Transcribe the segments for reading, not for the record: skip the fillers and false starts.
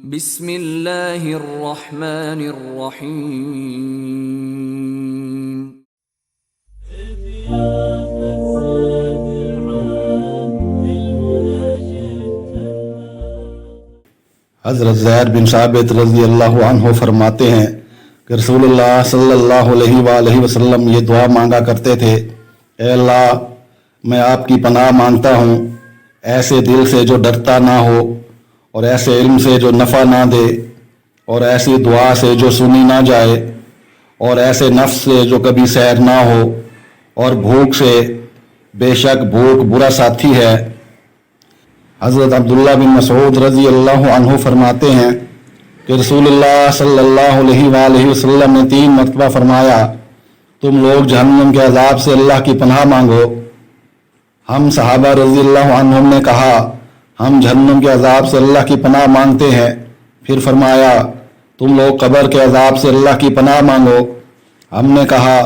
بسم اللہ الرحمن الرحیم۔ حضرت زید بن ثابت رضی اللہ عنہ فرماتے ہیں کہ رسول اللہ صلی اللہ علیہ وآلہ وسلم یہ دعا مانگا کرتے تھے: اے اللہ، میں آپ کی پناہ مانگتا ہوں ایسے دل سے جو ڈرتا نہ ہو، اور ایسے علم سے جو نفع نہ دے، اور ایسی دعا سے جو سنی نہ جائے، اور ایسے نفس سے جو کبھی سیر نہ ہو، اور بھوک سے، بے شک بھوک برا ساتھی ہے۔ حضرت عبداللہ بن مسعود رضی اللہ عنہ فرماتے ہیں کہ رسول اللہ صلی اللہ علیہ وآلہ وسلم نے 3 مرتبہ فرمایا: تم لوگ جہنم کے عذاب سے اللہ کی پناہ مانگو۔ ہم صحابہ رضی اللہ عنہم نے کہا: ہم جہنم کے عذاب سے اللہ کی پناہ مانگتے ہیں۔ پھر فرمایا: تم لوگ قبر کے عذاب سے اللہ کی پناہ مانگو۔ ہم نے کہا: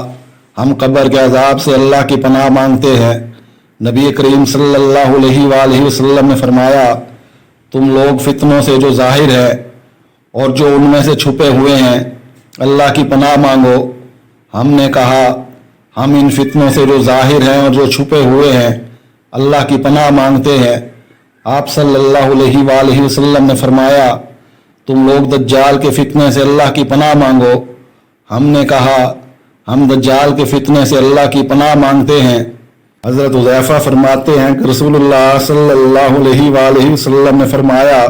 ہم قبر کے عذاب سے اللہ کی پناہ مانگتے ہیں۔ نبی کریم صلی اللہ علیہ وآلہ وسلم نے فرمایا: تم لوگ فتنوں سے جو ظاہر ہے اور جو ان میں سے چھپے ہوئے ہیں اللہ کی پناہ مانگو۔ ہم نے کہا: ہم ان فتنوں سے جو ظاہر ہیں اور جو چھپے ہوئے ہیں اللہ کی پناہ مانگتے ہیں۔ آپ صلی اللہ علیہ وآلہ وسلم نے فرمایا: تم لوگ دجال کے فتنے سے اللہ کی پناہ مانگو۔ ہم نے کہا: ہم دجال کے فتنے سے اللہ کی پناہ مانگتے ہیں۔ حضرت حذیفہ فرماتے ہیں کہ رسول اللہ صلی اللہ علیہ وآلہ وسلم نے فرمایا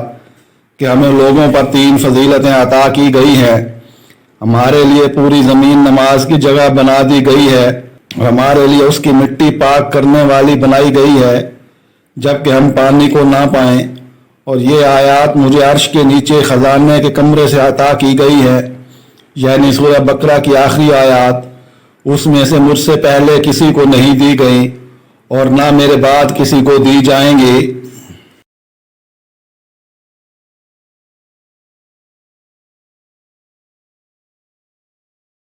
کہ ہمیں لوگوں پر 3 فضیلتیں عطا کی گئی ہیں۔ ہمارے لیے پوری زمین نماز کی جگہ بنا دی گئی ہے، اور ہمارے لیے اس کی مٹی پاک کرنے والی بنائی گئی ہے جبکہ ہم پانی کو نہ پائیں، اور یہ آیات مجھے عرش کے نیچے خزانے کے کمرے سے عطا کی گئی ہے، یعنی سورہ بقرہ کی آخری آیات۔ اس میں سے مجھ سے پہلے کسی کو نہیں دی گئی اور نہ میرے بعد کسی کو دی جائیں گی۔